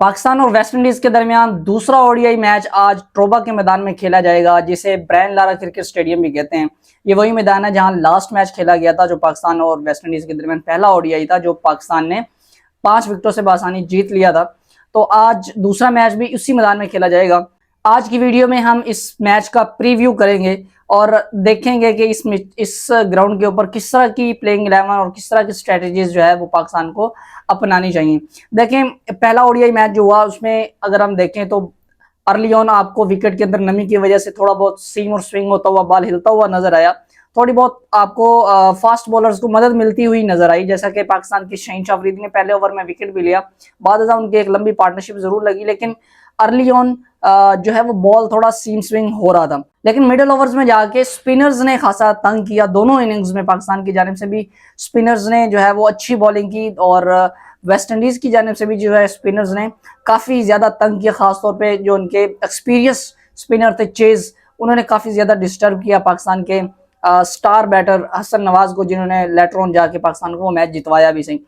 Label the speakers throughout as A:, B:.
A: पाकिस्तान और वेस्टइंडीज के दरमियान दूसरा ओडीआई मैच आज ट्रोबा के मैदान में खेला जाएगा, जिसे ब्रायन लारा क्रिकेट स्टेडियम भी कहते हैं। ये वही मैदान है जहां लास्ट मैच खेला गया था, जो पाकिस्तान और वेस्टइंडीज के दरमियान पहला ओडीआई था, जो पाकिस्तान ने 5 विकेटों से बासानी जीत लिया था। तो आज दूसरा मैच भी उसी मैदान में खेला जाएगा। आज की वीडियो में हम इस मैच का प्रीव्यू करेंगे और देखेंगे कि इस ग्राउंड के ऊपर किस तरह की प्लेइंग 11 और किस तरह की स्ट्रेटजीज जो है वो पाकिस्तान को अपनानी चाहिए। देखें, पहला ओडीआई मैच जो हुआ उसमें अगर हम देखें तो अर्ली ऑन आपको विकेट के अंदर नमी की वजह से थोड़ा बहुत सीम और स्विंग होता हुआ, बॉल हिलता हुआ नजर आया। थोड़ी बहुत आपको फास्ट बॉलर्स को मदद मिलती हुई नजर आई, जैसा कि पाकिस्तान की शहीन अफरीदी ने पहले ओवर में विकेट भी लिया। बाद उनकी एक लंबी पार्टनरशिप जरूर लगी, लेकिन अर्ली ऑन जो है वो बॉल थोड़ा सीम स्विंग हो रहा था। लेकिन मिडिल ओवर्स में जाके स्पिनर्स ने खासा तंग किया। दोनों इनिंग्स में पाकिस्तान की जानिब से भी स्पिनर्स ने जो है वो अच्छी बॉलिंग की और वेस्ट इंडीज की जानिब से भी जो है स्पिनर्स ने काफी ज्यादा तंग किया। खासतौर पे जो उनके एक्सपीरियंस स्पिनर थे चेज, उन्होंने काफी ज्यादा डिस्टर्ब किया पाकिस्तान के स्टार बैटर हसन नवाज को, जिन्होंने लेटर ऑन जाके पाकिस्तान को वो मैच जितवाया भी सही।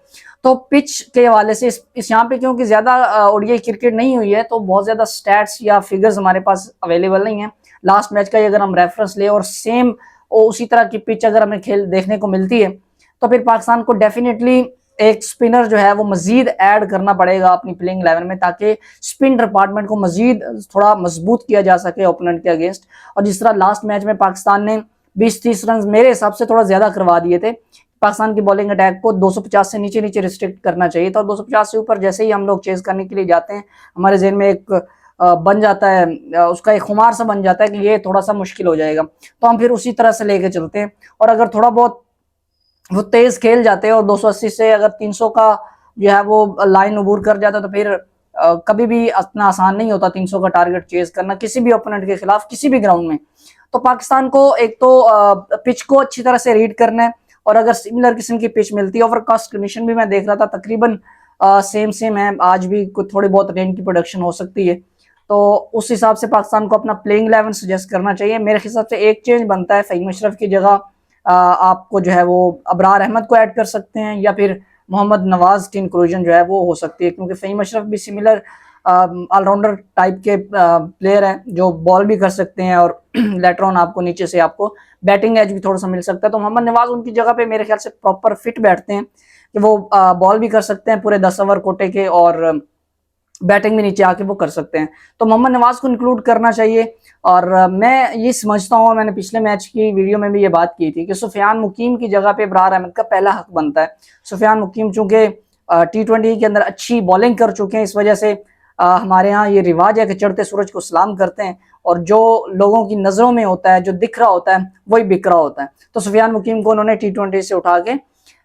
A: तो पिच के हवाले से इस यहाँ पे क्योंकि ज्यादा ओडीआई क्रिकेट नहीं हुई है, तो बहुत ज्यादा स्टैट्स या फिगर्स हमारे पास अवेलेबल नहीं है। लास्ट मैच का अगर हम रेफरेंस ले और सेम उसी तरह की पिच अगर हमें खेल देखने को मिलती है, तो फिर पाकिस्तान को डेफिनेटली एक स्पिनर जो है वो मजीद ऐड करना पड़ेगा अपनी प्लेइंग 11 में, ताकि स्पिन डिपार्टमेंट को मजीद थोड़ा मजबूत किया जा सके ओपोनेंट के अगेंस्ट। और जिस तरह लास्ट मैच में पाकिस्तान ने 20-30 रन मेरे हिसाब से थोड़ा ज्यादा करवा दिए थे। पाकिस्तान की बॉलिंग अटैक को 250 से नीचे नीचे रिस्ट्रिक्ट करना चाहिए था। 250 से ऊपर जैसे ही हम लोग चेज करने के लिए जाते हैं, हमारे जहन में एक बन जाता है, उसका एक खुमार सा बन जाता है कि ये थोड़ा सा मुश्किल हो जाएगा, तो हम फिर उसी तरह से लेके चलते हैं। और अगर थोड़ा बहुत वो तेज खेल जाते हैं और 280 से अगर 300 का जो है वो लाइन अबूर कर जाता है, तो फिर कभी भी इतना आसान नहीं होता 300 का टारगेट चेज करना किसी भी ओपोनेंट के खिलाफ किसी भी ग्राउंड में। तो पाकिस्तान को एक तो पिच को अच्छी तरह से रीड करना है, और अगर सिमिलर किस्म की पिच मिलती है, ओवरकास्ट कंडीशन भी मैं देख रहा था तकरीबन सेम है, आज भी कुछ थोड़ी बहुत रेन की प्रोडक्शन हो सकती है। तो उस हिसाब से पाकिस्तान को अपना प्लेइंग 11 सजेस्ट करना चाहिए। मेरे हिसाब से एक चेंज बनता है, फ़हीम अशरफ की जगह आपको जो है वो अबरार अहमद को ऐड कर सकते हैं, या फिर मोहम्मद नवाज की इंक्लूजन जो है वो हो सकती है, क्योंकि फ़हीम अशरफ भी सिमिलर ऑलराउंडर टाइप के प्लेयर हैं जो बॉल भी कर सकते हैं, और लेटर ऑन आपको नीचे से आपको बैटिंग एज भी थोड़ा सा मिल सकता है। तो मोहम्मद नवाज उनकी जगह पे मेरे ख्याल से प्रॉपर फिट बैठते हैं कि वो बॉल भी कर सकते हैं पूरे 10 ओवर कोटे के, और बैटिंग भी नीचे आके वो कर सकते हैं। तो मोहम्मद नवाज को इंक्लूड करना चाहिए। और मैं ये समझता हूँ, मैंने पिछले मैच की वीडियो में भी ये बात की थी कि सुफियान मुकीम की जगह पे अबरार अहमद का पहला हक बनता है। सुफियान मुकीम चूंकि T20 के अंदर अच्छी बॉलिंग कर चुके हैं, इस वजह से हमारे यहाँ ये रिवाज है कि चढ़ते सूरज को सलाम करते हैं, और जो लोगों की नजरों में होता है, जो दिख रहा होता है, वही बिक रहा होता है। तो सुफियान मुकीम को उन्होंने T20 से उठा के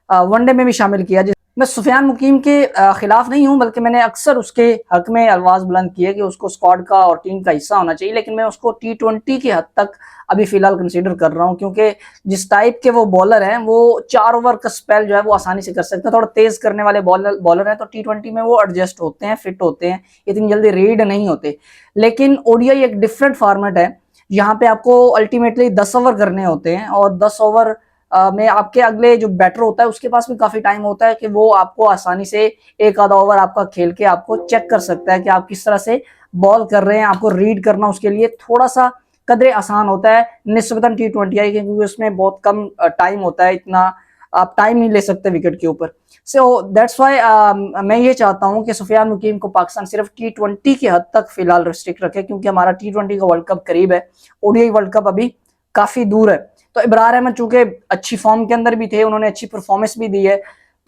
A: वनडे में भी शामिल किया। मैं सुफियान मुकीम के खिलाफ नहीं हूं, बल्कि मैंने अक्सर उसके हक में आवाज बुलंद की है कि उसको स्क्वाड का और टीम का हिस्सा होना चाहिए, लेकिन मैं उसको T20 की हद तक अभी फिलहाल कंसीडर कर रहा हूं, क्योंकि जिस टाइप के वो बॉलर हैं, वो 4 ओवर का स्पेल जो है वो आसानी से कर सकते हैं। थोड़ा तेज करने वाले बॉलर हैं, तो T20 में वो एडजस्ट होते हैं, फिट होते हैं, इतनी जल्दी रीड नहीं होते। लेकिन ओडीआई एक डिफरेंट फॉर्मेट है, यहाँ पे आपको अल्टीमेटली 10 ओवर करने होते हैं, और 10 ओवर में आपके अगले जो बैटर होता है उसके पास भी काफी टाइम होता है कि वो आपको आसानी से एक आधा ओवर आपका खेल के आपको चेक कर सकता है कि आप किस तरह से बॉल कर रहे हैं। आपको रीड करना उसके लिए थोड़ा सा कदरे आसान होता है निस्बतन T20 आई, क्योंकि उसमें बहुत कम टाइम होता है, इतना आप टाइम नहीं ले सकते विकेट के ऊपर। सो दैट्स वाई मैं ये चाहता हूं कि सुफियान मुकीम को पाकिस्तान सिर्फ T20 की हद तक फिलहाल रिस्ट्रिक्ट रखे, क्योंकि हमारा T20 का वर्ल्ड कप करीब है, ओडीआई वर्ल्ड कप अभी काफी दूर है। तो इब्रार अहमद चूंकि अच्छी फॉर्म के अंदर भी थे, उन्होंने अच्छी परफॉर्मेंस भी दी है,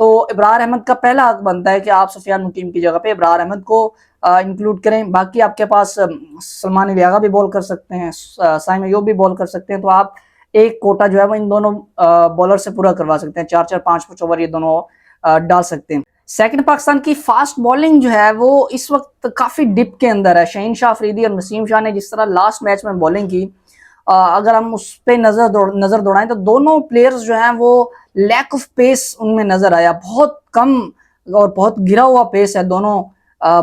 A: तो इब्रार अहमद का पहला हक बनता है कि आप सुफियान मुकीम की जगह पे इब्रार अहमद को इंक्लूड करें। बाकी आपके पास सलमान लियागा भी बॉल कर सकते हैं, साइम अयूब भी बॉल कर सकते हैं, तो आप एक कोटा जो है वो इन दोनों बॉलर से पूरा करवा सकते हैं। 4-4, 5-5 ओवर ये दोनों डाल सकते हैं। सेकंड, पाकिस्तान की फास्ट बॉलिंग जो है वो इस वक्त काफी डिप के अंदर है। शहीन अफरीदी और नसीम शाह ने जिस तरह लास्ट मैच में बॉलिंग की, अगर हम उस पर नजर दौड़ाएं तो दोनों प्लेयर्स जो हैं वो लैक ऑफ पेस उनमें नजर आया, बहुत कम और बहुत गिरा हुआ पेस है दोनों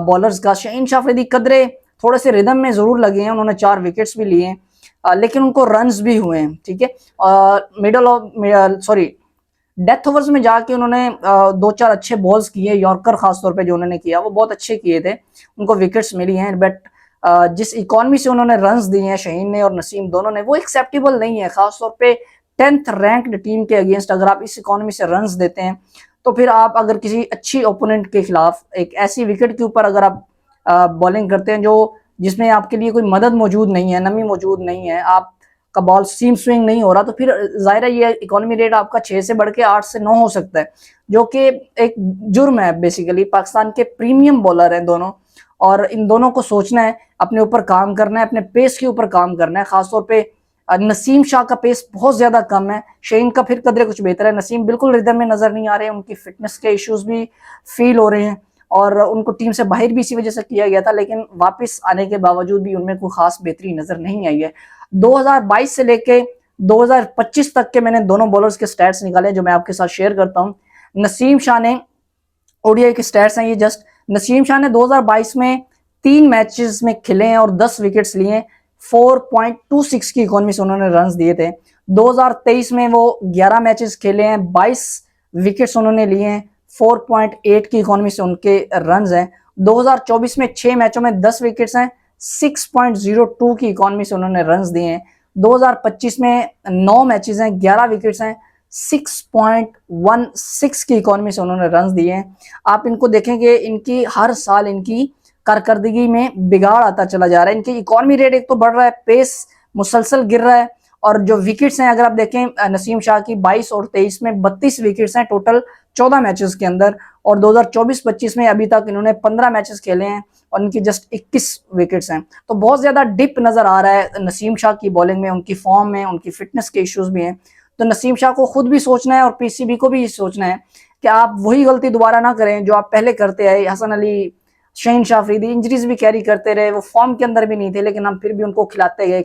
A: बॉलर्स का। शहीन अफरीदी कदरे थोड़े से रिदम में जरूर लगे हैं, उन्होंने 4 विकेट्स भी लिए हैं, लेकिन उनको रन्स भी हुए हैं, ठीक है। मिडल ऑफ डेथ ओवर्स में जाके उन्होंने 2-4 अच्छे बॉल्स किए, यॉर्कर खासतौर पे जो उन्होंने किया वो बहुत अच्छे किए थे, उनको विकेट्स मिली हैं, बट जिस इकॉनमी से उन्होंने रन्स दिए हैं शाहीन ने और नसीम दोनों ने, वो एक्सेप्टेबल नहीं है। खासतौर पे 10th रैंक्ड टीम के अगेंस्ट अगर आप इस इकॉनमी से रन्स देते हैं, तो फिर आप अगर किसी अच्छी ओपोनेंट के खिलाफ एक ऐसी विकेट के ऊपर अगर आप बॉलिंग करते हैं जो जिसमें आपके लिए कोई मदद मौजूद नहीं है, नमी मौजूद नहीं है, आपका बॉल सीम स्विंग नहीं हो रहा, तो फिर जाहिर है ये इकोनॉमी रेट आपका 6 से बढ़ के 8 से 9 हो सकता है, जो कि एक जुर्म है। बेसिकली पाकिस्तान के प्रीमियम बॉलर हैं दोनों, और इन दोनों को सोचना है, अपने ऊपर काम करना है, अपने पेस के ऊपर काम करना है। खासतौर पे नसीम शाह का पेस बहुत ज्यादा कम है, शाहीन का फिर कदरे कुछ बेहतर है। नसीम बिल्कुल रिदम में नजर नहीं आ रहे हैं, उनकी फिटनेस के इश्यूज भी फील हो रहे हैं और उनको टीम से बाहर भी इसी वजह से किया गया था, लेकिन वापस आने के बावजूद भी उनमें कोई खास बेहतरी नजर नहीं आई है। 2022 से लेके 2025 तक के मैंने दोनों बॉलर्स के स्टैट्स निकाले जो मैं आपके साथ शेयर करता हूं। नसीम शाह ने ओडीआई के स्टैट्स हैं ये जस्ट, नसीम शाह ने 2022 में 3 मैचेस में खेले हैं और 10 विकेट्स लिए, 4.26 की इकोनॉमी से उन्होंने रन्स दिए थे। 2023 में वो 11 मैचेस खेले हैं, 22 विकेट्स उन्होंने लिए हैं, 4.8 की इकोनॉमी से उनके रन्स हैं। 2024 में 6 मैचों में 10 विकेट्स हैं, 6.02 की इकोनॉमी से उन्होंने रन्स दिए हैं। 2025 में 9 मैचेस हैं, 11 विकेट्स हैं, 6.16 की इकोनॉमी से उन्होंने रन्स दिए हैं। आप इनको देखेंगे, इनकी हर साल इनकी कारकर्दगी में बिगाड़ आता चला जा रहा है। इनकी इकोनॉमी रेट एक तो बढ़ रहा है, पेस मुसलसल गिर रहा है, और जो विकेट्स हैं अगर आप देखें नसीम शाह की 22 और 23 में 32 विकेट्स हैं टोटल 14 मैचेस के अंदर, और 2024-25 में अभी तक इन्होंने 15 मैचेस खेले हैं और इनकी जस्ट 21 विकेट्स हैं। तो बहुत ज्यादा डिप नजर आ रहा है नसीम शाह की बॉलिंग में, उनकी फॉर्म में, उनकी फिटनेस के इश्यूज भी हैं। तो नसीम शाह को खुद भी सोचना है और पीसीबी को भी सोचना है कि आप वही गलती दोबारा ना करें जो आप पहले करते आए। हसन अली, शाहीन शाह अफरीदी इंजरीज भी कैरी करते रहे, वो फॉर्म के अंदर भी नहीं थे, लेकिन हम फिर भी उनको खिलाते गए,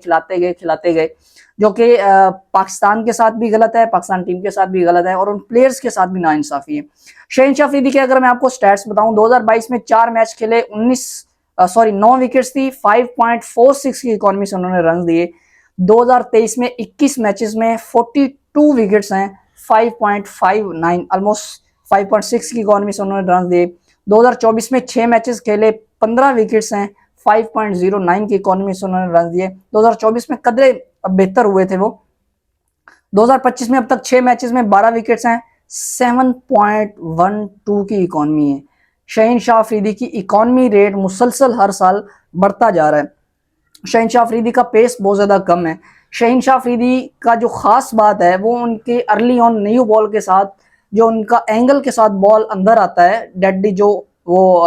A: जो कि पाकिस्तान के साथ भी गलत है, पाकिस्तान टीम के साथ भी गलत है और उन प्लेयर्स के साथ भी नाइंसाफी है। शाहीन शाह अफरीदी के अगर मैं आपको स्टैट्स बताऊं, 2022 में 4 मैच खेले, 9 विकेट्स थी, 5.46 की इकोनॉमी से उन्होंने रन दिए। 2023 में 21 मैचेस में 42 विकेट्स हैं, 5.59 ऑलमोस्ट 5.6 की इकोनॉमी से उन्होंने रन दिए। 2024 में 6 मैचेस खेले, 15 विकेट्स हैं, 5.09 की इकोनॉमी से उन्होंने रन दिए। 2024 में कदरे बेहतर हुए थे वो। 2025 में अब तक 6 मैचेस में 12 विकेट्स हैं, 7.12 की इकोनॉमी है। शाहीन शाह अफरीदी की इकोनॉमी रेट मुसलसल हर साल बढ़ता जा रहा है। शाहीन शाह अफरीदी का पेस बहुत ज़्यादा कम है। शाहीन शाह अफरीदी का जो ख़ास बात है वो उनके अर्ली ऑन न्यू बॉल के साथ, जो उनका एंगल के साथ बॉल अंदर आता है, डेडली जो वो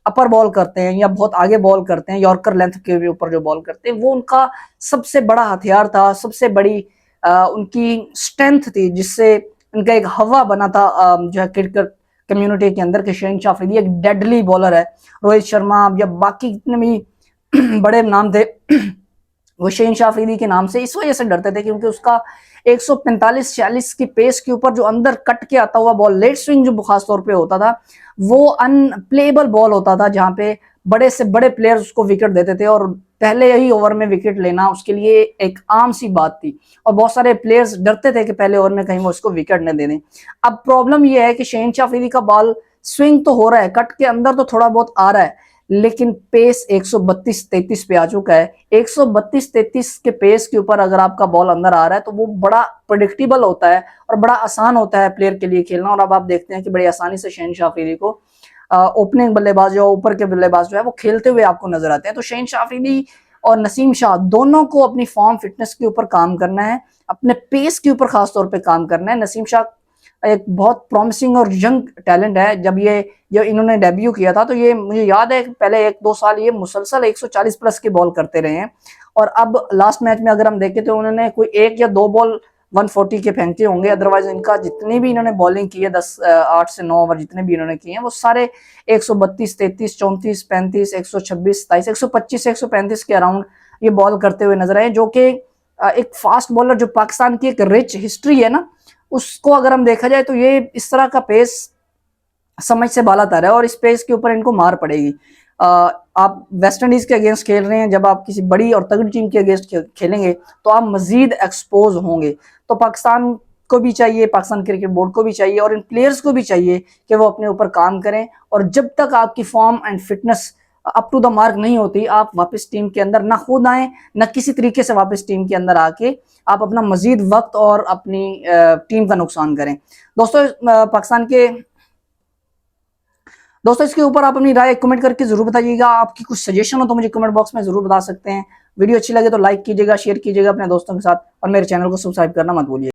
A: अपर बॉल करते हैं या बहुत आगे बॉल करते हैं, यॉर्कर लेंथ के ऊपर जो बॉल करते हैं, वो उनका सबसे बड़ा हथियार था, सबसे बड़ी उनकी स्ट्रेंथ थी, जिससे उनका एक हवा बना था जो है क्रिकेट कम्युनिटी के अंदर के शाहीन शाह अफरीदी एक डेडली बॉलर है। रोहित शर्मा या बाकी जितने भी बड़े नाम थे वो शाहीन शाह अफरीदी के नाम से इस वजह से डरते थे क्योंकि उसका 145-46 की पेस के ऊपर जो अंदर कट के आता हुआ बॉल, लेट स्विंग जो खास तौर पे होता था, वो अनप्लेबल बॉल होता था, जहां पे बड़े से बड़े प्लेयर्स उसको विकेट देते थे और पहले ही ओवर में विकेट लेना उसके लिए एक आम सी बात थी और बहुत सारे प्लेयर्स डरते थे कि पहले ओवर में कहीं वो उसको विकेट न दे दें। अब प्रॉब्लम यह है कि शाहीन शाह अफरीदी का बॉल स्विंग तो हो रहा है, कट के अंदर तो थोड़ा बहुत आ रहा है, लेकिन पेस 132-33 पे आ चुका है। 132-33 के पेस के ऊपर अगर आपका बॉल अंदर आ रहा है तो वो बड़ा प्रेडिक्टेबल होता है और बड़ा आसान होता है प्लेयर के लिए खेलना। और अब आप देखते हैं कि बड़ी आसानी से शाहीन शाह अफरीदी को ओपनिंग बल्लेबाज या ऊपर के बल्लेबाज जो है वो खेलते हुए आपको नजर आते हैं। तो शाहीन शाह अफरीदी और नसीम शाह दोनों को अपनी फॉर्म फिटनेस के ऊपर काम करना है, अपने पेस के ऊपर खासतौर पर काम करना है। नसीम शाह एक बहुत प्रॉमिसिंग और यंग टैलेंट है। जब इन्होंने डेब्यू किया था तो ये मुझे याद है पहले 1-2 साल ये मुसलसल 140 प्लस की बॉल करते रहे हैं और अब लास्ट मैच में अगर हम देखें तो उन्होंने कोई 1 या 2 बॉल 140 के फेंकते होंगे, अदरवाइज इनका जितनी भी इन्होंने बॉलिंग की है 8 से 9 ओवर जितने भी इन्होंने किए हैं वो सारे 132, 33, 34, 35, 126, 27, 125, 135 के अराउंड ये बॉल करते हुए नजर आए, जो कि एक फास्ट बॉलर जो पाकिस्तान की एक रिच हिस्ट्री है ना, उसको अगर हम देखा जाए तो ये इस तरह का पेस समझ से बाला तर है और इस पेस के ऊपर इनको मार पड़ेगी। आप वेस्ट इंडीज के अगेंस्ट खेल रहे हैं, जब आप किसी बड़ी और तगड़ी टीम के अगेंस्ट खेलेंगे तो आप मजीद एक्सपोज होंगे। तो पाकिस्तान को भी चाहिए, पाकिस्तान क्रिकेट बोर्ड को भी चाहिए और इन प्लेयर्स को भी चाहिए कि वो अपने ऊपर काम करें। और जब तक आपकी form and fitness up to the mark नहीं होती, आप वापस टीम के अंदर ना खुद आए, ना किसी तरीके से वापस टीम के अंदर आके आप अपना मजीद वक्त और अपनी टीम का नुकसान करें। दोस्तों पाकिस्तान के दोस्तों इसके ऊपर आप अपनी राय कमेंट करके जरूर बताइएगा। आपकी कुछ सजेशन हो तो मुझे कमेंट बॉक्स में जरूर बता सकते हैं। वीडियो अच्छी लगे तो लाइक कीजिएगा, शेयर कीजिएगा अपने दोस्तों के साथ और मेरे चैनल को सब्सक्राइब करना मत भूलिए।